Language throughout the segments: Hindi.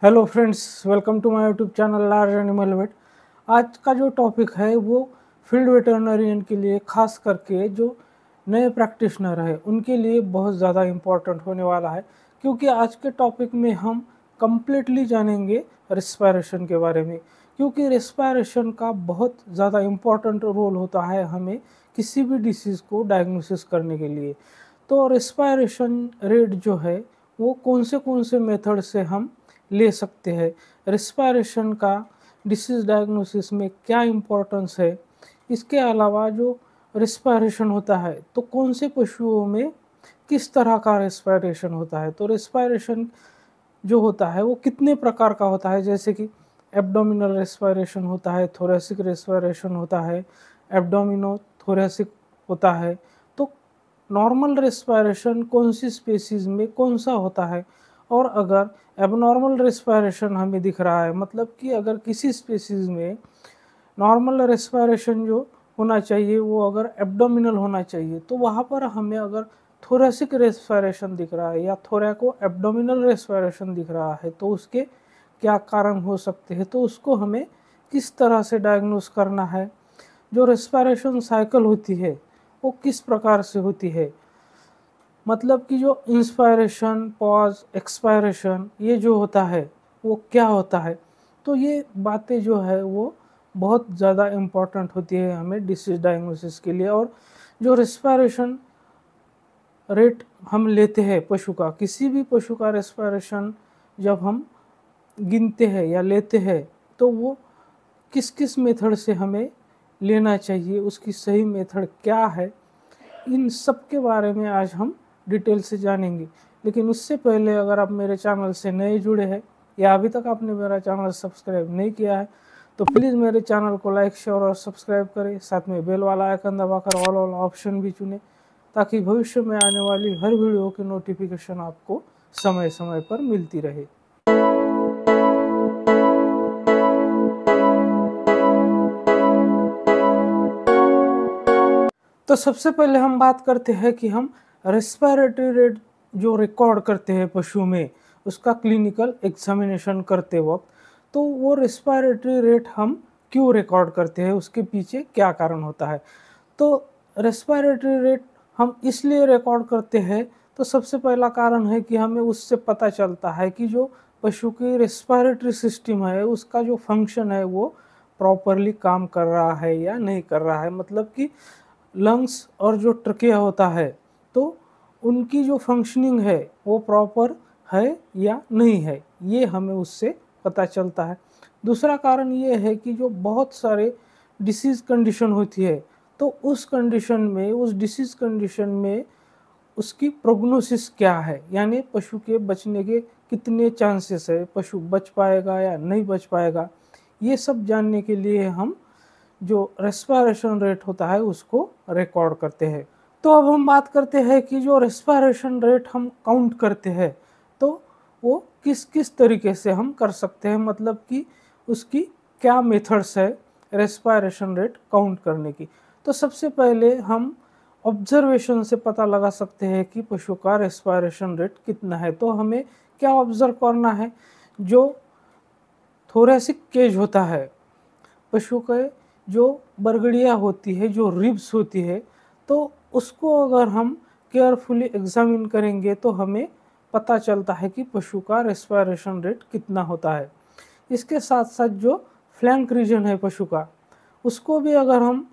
Hello friends, welcome to my YouTube channel large animal vet. आज का जो टॉपिक है वो फील्ड वेटरनरियन के लिए, खास करके जो नए प्रैक्टिशनर है उनके लिए बहुत ज़्यादा इम्पोर्टेंट होने वाला है, क्योंकि आज के टॉपिक में हम कम्प्लीटली जानेंगे रेस्पिरेशन के बारे में। क्योंकि रेस्पिरेशन का बहुत ज़्यादा इम्पोर्टेंट रोल होता है हमें किसी भी डिसीज़ को डायग्नोसिस करने के लिए। तो रेस्पिरेशन रेट जो है वो कौन से मेथड से हम ले सकते हैं, रेस्पिरेशन का डिसीज़ डायग्नोसिस में क्या इम्पोर्टेंस है। इसके अलावा जो रेस्पिरेशन होता है तो कौन से पशुओं में किस तरह का रेस्पिरेशन होता है। तो रेस्पिरेशन जो होता है वो कितने प्रकार का होता है, जैसे कि एब्डोमिनल रेस्पिरेशन होता है, थोरेसिक रेस्पिरेशन होता है, एब्डोमिनो थोरेसिक होता है। तो नॉर्मल रेस्पिरेशन कौन सी स्पीसीज़ में कौन सा होता है, और अगर एबनॉर्मल रेस्पिरेशन हमें दिख रहा है, मतलब कि अगर किसी स्पीसीज़ में नॉर्मल रेस्पिरेशन जो होना चाहिए वो अगर एब्डोमिनल होना चाहिए, तो वहाँ पर हमें अगर थोरेसिक रेस्पिरेशन दिख रहा है या थोरैको एब्डोमिनल रेस्पिरेशन दिख रहा है, तो उसके क्या कारण हो सकते हैं, तो उसको हमें किस तरह से डायग्नोस करना है। जो रेस्पिरेशन साइकिल होती है वो किस प्रकार से होती है, मतलब कि जो इंस्पायरेशन, पॉज, एक्सपायरेशन ये जो होता है वो क्या होता है। तो ये बातें जो है वो बहुत ज़्यादा इम्पॉर्टेंट होती है हमें डिसीज डायग्नोसिस के लिए। और जो रेस्पिरेशन रेट हम लेते हैं पशु का, किसी भी पशु का रेस्पिरेशन जब हम गिनते हैं या लेते हैं, तो वो किस किस मेथड से हमें लेना चाहिए, उसकी सही मेथड क्या है, इन सब के बारे में आज हम डिटेल से जानेंगे। लेकिन उससे पहले अगर आप मेरे चैनल से नए जुड़े हैं या अभी तक आपने मेरा चैनल सब्सक्राइब नहीं किया है, तो प्लीज़ मेरे चैनल को लाइक, शेयर और सब्सक्राइब करें। साथ में बेल वाला आइकन दबाकर ऑल ऑप्शन भी चुनें, ताकि भविष्य में आने वाली हर वीडियो की नोटिफिकेशन आपको समय समय पर मिलती रहे। तो सबसे पहले हम बात करते हैं कि हम रेस्पिरेटरी रेट जो रिकॉर्ड करते हैं पशु में, उसका क्लिनिकल एग्जामिनेशन करते वक्त, तो वो रेस्पिरेटरी रेट हम क्यों रिकॉर्ड करते हैं, उसके पीछे क्या कारण होता है। तो रेस्पिरेटरी रेट हम इसलिए रिकॉर्ड करते हैं, तो सबसे पहला कारण है कि हमें उससे पता चलता है कि जो पशु की रेस्पिरेटरी सिस्टम है उसका जो फंक्शन है वो प्रॉपरली काम कर रहा है या नहीं कर रहा है। मतलब कि लंग्स और जो ट्रकिया होता है, तो उनकी जो फंक्शनिंग है वो प्रॉपर है या नहीं है, ये हमें उससे पता चलता है। दूसरा कारण ये है कि जो बहुत सारे डिसीज़ कंडीशन होती है, तो उस कंडीशन में, उस डिसीज़ कंडीशन में उसकी प्रोग्नोसिस क्या है, यानी पशु के बचने के कितने चांसेस है, पशु बच पाएगा या नहीं बच पाएगा। ये सब जानने के लिए हम जो रेस्पिरेशन रेट होता है उसको रिकॉर्ड करते हैं। तो अब हम बात करते हैं कि जो रेस्पिरेशन रेट हम काउंट करते हैं, तो वो किस किस तरीके से हम कर सकते हैं, मतलब कि उसकी क्या मेथड्स है रेस्पिरेशन रेट काउंट करने की। तो सबसे पहले हम ऑब्जर्वेशन से पता लगा सकते हैं कि पशु का रेस्पिरेशन रेट कितना है। तो हमें क्या ऑब्जर्व करना है, जो थोरेसिक केज होता है पशु के, जो बरगड़िया होती है, जो रिब्स होती है, तो उसको अगर हम केयरफुली एग्जामिन करेंगे तो हमें पता चलता है कि पशु का रेस्पिरेशन रेट कितना होता है। इसके साथ साथ जो फ्लैंक रीजन है पशु का, उसको भी अगर हम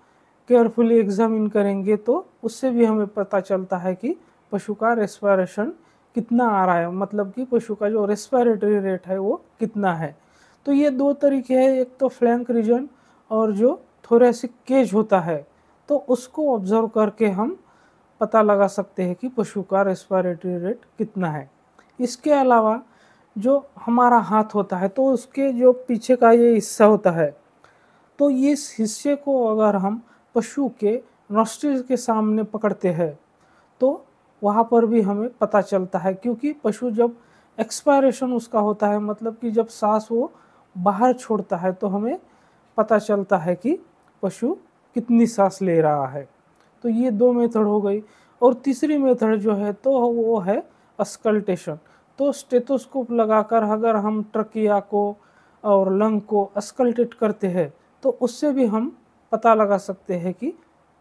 केयरफुली एग्जामिन करेंगे तो उससे भी हमें पता चलता है कि पशु का रेस्पिरेशन कितना आ रहा है, मतलब कि पशु का जो रेस्पिरेटरी रेट है वो कितना है। तो ये दो तरीके हैं, एक तो फ्लैंक रीजन और जो थोरेसिक केज होता है, तो उसको ऑब्जर्व करके हम पता लगा सकते हैं कि पशु का रेस्पिरेटरी रेट कितना है। इसके अलावा जो हमारा हाथ होता है, तो उसके जो पीछे का ये हिस्सा होता है, तो इस हिस्से को अगर हम पशु के नॉस्ट्रिल्स के सामने पकड़ते हैं, तो वहाँ पर भी हमें पता चलता है, क्योंकि पशु जब एक्सपायरेशन उसका होता है, मतलब कि जब सांस वो बाहर छोड़ता है, तो हमें पता चलता है कि पशु कितनी सांस ले रहा है। तो ये दो मेथड हो गई। और तीसरी मेथड जो है तो वो है अस्कल्टेशन। तो स्टेथोस्कोप लगाकर अगर हम ट्रकिया को और लंग को अस्कल्टेट करते हैं तो उससे भी हम पता लगा सकते हैं कि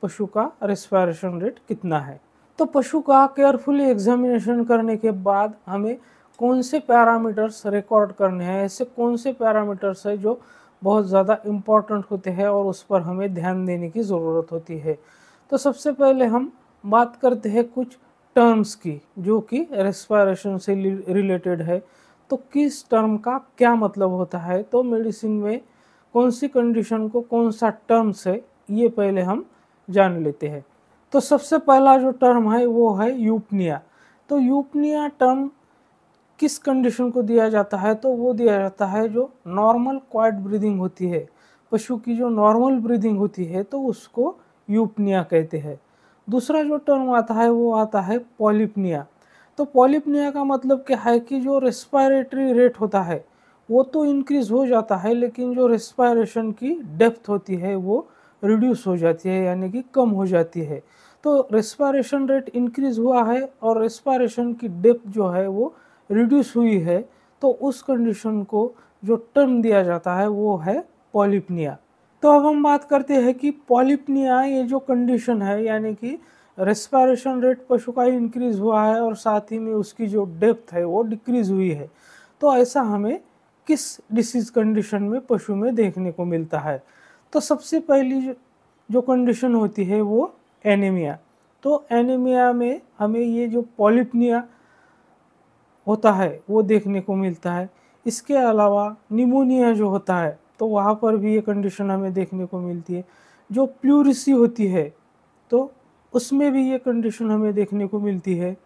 पशु का रेस्पिरेशन रेट कितना है। तो पशु का केयरफुली एग्जामिनेशन करने के बाद हमें कौन से पैरामीटर्स रिकॉर्ड करने हैं, ऐसे कौन से पैरामीटर्स है जो बहुत ज़्यादा इम्पॉर्टेंट होते हैं और उस पर हमें ध्यान देने की ज़रूरत होती है। तो सबसे पहले हम बात करते हैं कुछ टर्म्स की जो कि रेस्पिरेशन से रिलेटेड है। तो किस टर्म का क्या मतलब होता है, तो मेडिसिन में कौन सी कंडीशन को कौन सा टर्म्स है, ये पहले हम जान लेते हैं। तो सबसे पहला जो टर्म है वो है यूपनिया। तो यूपनिया टर्म किस कंडीशन को दिया जाता है, तो वो दिया जाता है जो नॉर्मल क्वाइट ब्रीदिंग होती है, पशु की जो नॉर्मल ब्रीदिंग होती है तो उसको यूपनिया कहते हैं। दूसरा जो टर्म आता है वो आता है पॉलिपनिया। तो पॉलिपनिया का मतलब क्या है कि जो रेस्पिरेटरी रेट होता है वो तो इंक्रीज हो जाता है, लेकिन जो रेस्पिरेशन की डेप्थ होती है वो रिड्यूस हो जाती है, यानी कि कम हो जाती है। तो रेस्पिरेशन रेट इंक्रीज हुआ है और रेस्पिरेशन की डेप्थ जो है वो रिड्यूस हुई है, तो उस कंडीशन को जो टर्म दिया जाता है वो है पॉलिपनिया। तो अब हम बात करते हैं कि पॉलिपनिया ये जो कंडीशन है, यानी कि रेस्पिरेशन रेट पशु का इंक्रीज हुआ है और साथ ही में उसकी जो डेप्थ है वो डिक्रीज हुई है, तो ऐसा हमें किस डिसीज कंडीशन में पशु में देखने को मिलता है। तो सबसे पहली जो कंडीशन होती है वो एनीमिया। तो एनीमिया में हमें ये जो पॉलिपनिया होता है वो देखने को मिलता है। इसके अलावा निमोनिया जो होता है तो वहाँ पर भी ये कंडीशन हमें देखने को मिलती है। जो प्लूरिसी होती है तो उसमें भी ये कंडीशन हमें देखने को मिलती है।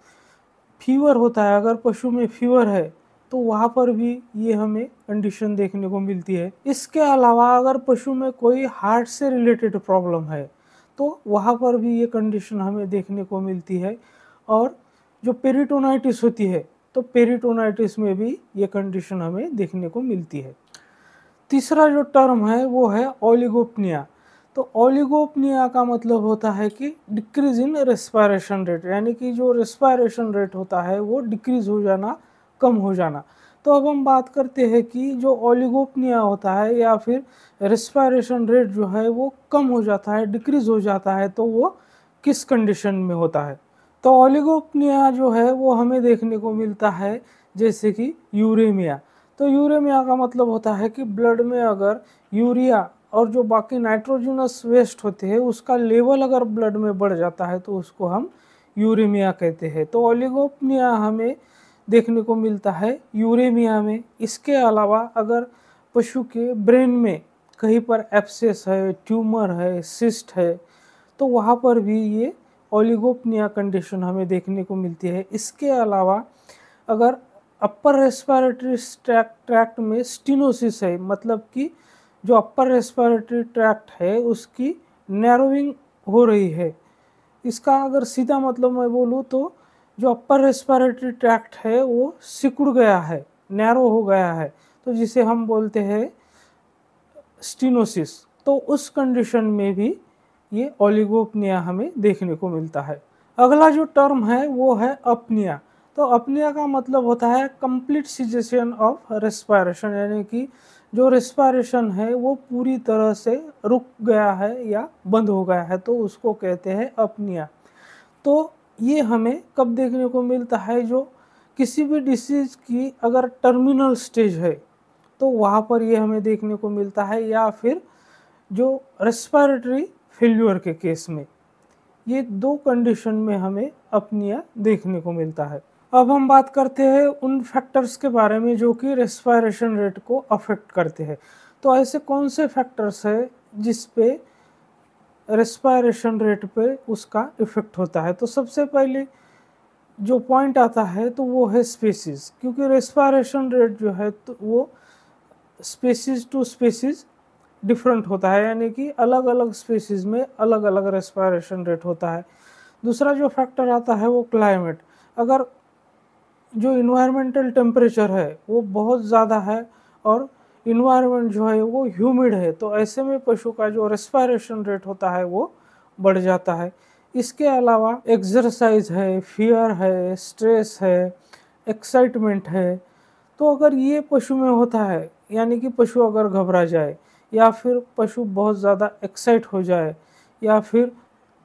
फीवर होता है, अगर पशु में फीवर है तो वहाँ पर भी ये हमें कंडीशन देखने को मिलती है। इसके अलावा अगर पशु में कोई हार्ट से रिलेटेड प्रॉब्लम है तो वहाँ पर भी ये कंडीशन हमें देखने को मिलती है। और जो पेरिटोनाइटिस होती है तो पेरिटोनाइटिस में भी ये कंडीशन हमें देखने को मिलती है। तीसरा जो टर्म है वो है ओलिगोपनिया। तो ओलिगोपनिया का मतलब होता है कि डिक्रीज इन रेस्पिरेशन रेट, यानी कि जो रेस्पिरेशन रेट होता है वो डिक्रीज हो जाना, कम हो जाना। तो अब हम बात करते हैं कि जो ओलिगोपनिया होता है या फिर रेस्पिरेशन रेट जो है वो कम हो जाता है, डिक्रीज हो जाता है, तो वो किस कंडीशन में होता है। तो ओलिगोपनिया जो है वो हमें देखने को मिलता है जैसे कि यूरेमिया। तो यूरेमिया का मतलब होता है कि ब्लड में अगर यूरिया और जो बाकी नाइट्रोजनस वेस्ट होते हैं उसका लेवल अगर ब्लड में बढ़ जाता है तो उसको हम यूरेमिया कहते हैं। तो ओलिगोपनिया हमें देखने को मिलता है यूरेमिया में। इसके अलावा अगर पशु के ब्रेन में कहीं पर एब्सेस है, ट्यूमर है, सिस्ट है, तो वहाँ पर भी ये ओलिगोपनिया कंडीशन हमें देखने को मिलती है। इसके अलावा अगर अपर रेस्पिरेटरी ट्रैक्ट में स्टिनोसिस है, मतलब कि जो अपर रेस्पिरेटरी ट्रैक्ट है उसकी नैरोइंग हो रही है। इसका अगर सीधा मतलब मैं बोलूँ तो जो अपर रेस्पिरेटरी ट्रैक्ट है वो सिकुड़ गया है, नैरो हो गया है, तो जिसे हम बोलते हैं स्टिनोसिस। तो उस कंडीशन में भी ये ओलिगोपनिया हमें देखने को मिलता है। अगला जो टर्म है वो है अपनिया। तो अपनिया का मतलब होता है कंप्लीट सिजेशन ऑफ रेस्पिरेशन, यानी कि जो रेस्पिरेशन है वो पूरी तरह से रुक गया है या बंद हो गया है, तो उसको कहते हैं अपनिया। तो ये हमें कब देखने को मिलता है, जो किसी भी डिसीज की अगर टर्मिनल स्टेज है तो वहाँ पर ये हमें देखने को मिलता है, या फिर जो रेस्पिरेटरी फेल्यूर के केस में। ये दो कंडीशन में हमें अपनिया देखने को मिलता है। अब हम बात करते हैं उन फैक्टर्स के बारे में जो कि रेस्पिरेशन रेट को अफेक्ट करते हैं। तो ऐसे कौन से फैक्टर्स है जिस पे रेस्पिरेशन रेट पे उसका इफेक्ट होता है। तो सबसे पहले जो पॉइंट आता है तो वो है स्पीसीज, क्योंकि रेस्पिरेशन रेट जो है तो वो स्पीसीज टू स्पीसीज डिफरेंट होता है, यानी कि अलग अलग स्पीसीज में अलग अलग रेस्पिरेशन रेट होता है। दूसरा जो फैक्टर आता है वो क्लाइमेट। अगर जो इन्वायरमेंटल टेम्परेचर है वो बहुत ज़्यादा है और इन्वायरमेंट जो है वो ह्यूमिड है, तो ऐसे में पशु का जो रेस्पिरेशन रेट होता है वो बढ़ जाता है। इसके अलावा एक्सरसाइज है, फियर है, स्ट्रेस है, एक्साइटमेंट है, तो अगर ये पशु में होता है, यानी कि पशु अगर घबरा जाए या फिर पशु बहुत ज़्यादा एक्साइट हो जाए या फिर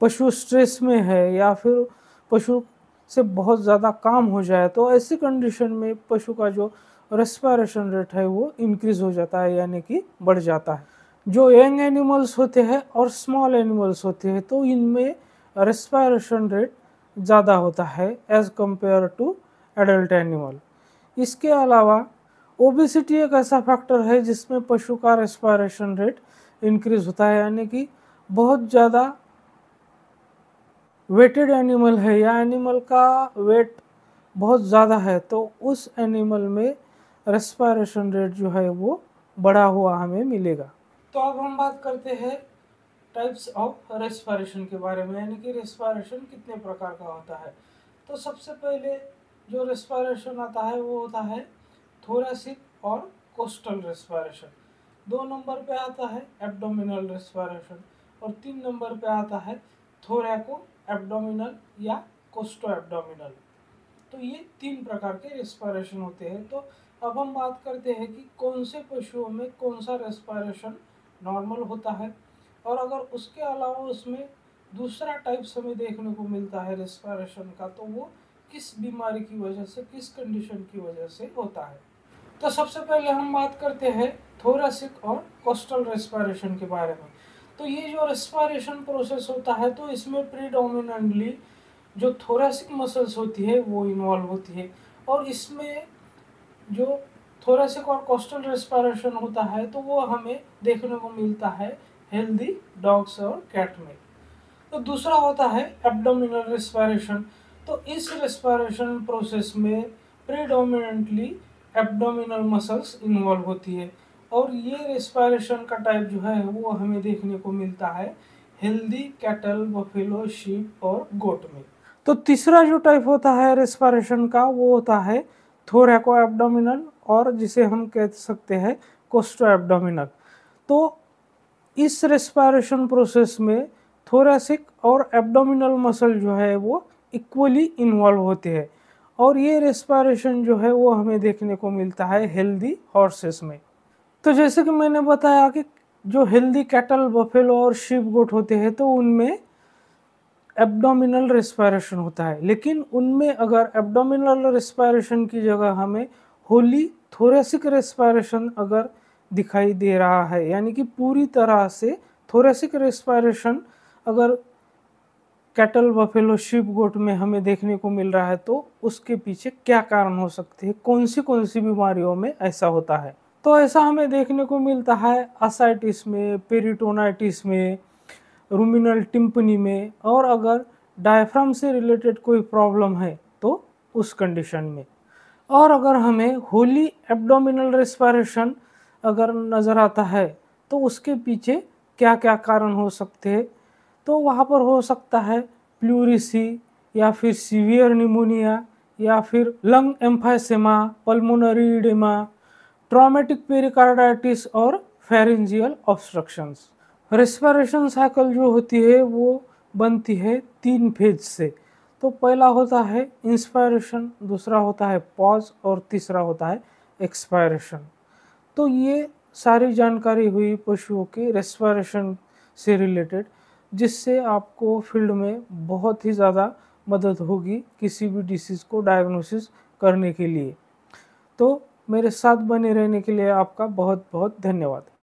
पशु स्ट्रेस में है या फिर पशु से बहुत ज़्यादा काम हो जाए, तो ऐसी कंडीशन में पशु का जो रेस्पिरेशन रेट है वो इंक्रीज़ हो जाता है, यानी कि बढ़ जाता है। जो यंग एनिमल्स होते हैं और स्मॉल एनिमल्स होते हैं, तो इनमें रेस्पिरेशन रेट ज़्यादा होता है as compare to adult animal. इसके अलावा ओबेसिटी एक ऐसा फैक्टर है जिसमें पशु का रेस्पिरेशन रेट इंक्रीज होता है, यानी कि बहुत ज़्यादा वेटेड एनिमल है या एनिमल का वेट बहुत ज़्यादा है, तो उस एनिमल में रेस्पिरेशन रेट जो है वो बढ़ा हुआ हमें मिलेगा। तो अब हम बात करते हैं टाइप्स ऑफ रेस्पिरेशन के बारे में, यानी कि रेस्पिरेशन कितने प्रकार का होता है। तो सबसे पहले जो रेस्पिरेशन आता है वो होता है थोरैसिक और कोस्टल रेस्पिरेशन। 2 नंबर पे आता है एब्डोमिनल रेस्पिरेशन और 3 नंबर पे आता है थोरैको एब्डोमिनल या कोस्टो एब्डोमिनल। तो ये 3 प्रकार के रेस्पिरेशन होते हैं। तो अब हम बात करते हैं कि कौन से पशुओं में कौन सा रेस्पिरेशन नॉर्मल होता है, और अगर उसके अलावा उसमें दूसरा टाइप्स हमें देखने को मिलता है रेस्पिरेशन का, तो वो किस बीमारी की वजह से, किस कंडीशन की वजह से होता है। तो सबसे पहले हम बात करते हैं थोरैसिक और कोस्टल रेस्पिरेशन के बारे में। तो ये जो रेस्पिरेशन प्रोसेस होता है, तो इसमें प्रीडोमिनेंटली जो थोरैसिक मसल्स होती है वो इन्वॉल्व होती है, और इसमें जो थोरैसिक और कोस्टल रेस्पिरेशन होता है तो वो हमें देखने को मिलता है हेल्दी डॉग्स और कैट में। तो दूसरा होता है एब्डोमिनल रेस्पिरेशन। तो इस रेस्पिरेशन प्रोसेस में प्रीडोमिनेंटली एब्डोमिनल मसल्स इन्वॉल्व होती है, और ये रेस्पिरेशन का टाइप जो है वो हमें देखने को मिलता है हेल्दी कैटल, बफेलो, शीप और गोट में। तो तीसरा जो टाइप होता है रेस्पिरेशन का वो होता है थोरैको एब्डोमिनल, और जिसे हम कह सकते हैं कोस्टो एब्डोमिनल। तो इस रेस्पिरेशन प्रोसेस में थोरैसिक और एब्डोमिनल मसल जो है वो इक्वली इन्वॉल्व होते हैं, और ये रेस्पिरेशन जो है वो हमें देखने को मिलता है हेल्दी हॉर्सेस में। तो जैसे कि मैंने बताया कि जो हेल्दी कैटल, बफेलो और शीप गोट होते हैं, तो उनमें एब्डोमिनल रेस्पिरेशन होता है, लेकिन उनमें अगर एब्डोमिनल रेस्पिरेशन की जगह हमें होली थोरैसिक रेस्पिरेशन अगर दिखाई दे रहा है, यानी कि पूरी तरह से थोरैसिक रेस्पिरेशन अगर कैटल, बफेलो, शीप गोट में हमें देखने को मिल रहा है, तो उसके पीछे क्या कारण हो सकते हैं, कौन सी बीमारियों में ऐसा होता है। तो ऐसा हमें देखने को मिलता है आसाइटिस में, पेरिटोनाइटिस में, रूमिनल टिम्पनी में, और अगर डायफ्राम से रिलेटेड कोई प्रॉब्लम है तो उस कंडीशन में। और अगर हमें होली एब्डोमिनल रेस्पिरेशन अगर नज़र आता है तो उसके पीछे क्या क्या कारण हो सकते हैं, तो वहाँ पर हो सकता है प्लूरिसी या फिर सीवियर निमोनिया या फिर lung emphysema, pulmonary oedema, traumatic pericarditis और फेरेंजियल ऑब्स्ट्रक्शंस। रेस्पिरेशन साइकिल जो होती है वो बनती है 3 फेज से। तो पहला होता है इंस्पायरेशन, दूसरा होता है पॉज और तीसरा होता है एक्सपायरेशन। तो ये सारी जानकारी हुई पशुओं के रेस्पिरेशन से रिलेटेड, जिससे आपको फील्ड में बहुत ही ज़्यादा मदद होगी किसी भी डिसीज़ को डायग्नोसिस करने के लिए। तो मेरे साथ बने रहने के लिए आपका बहुत बहुत धन्यवाद।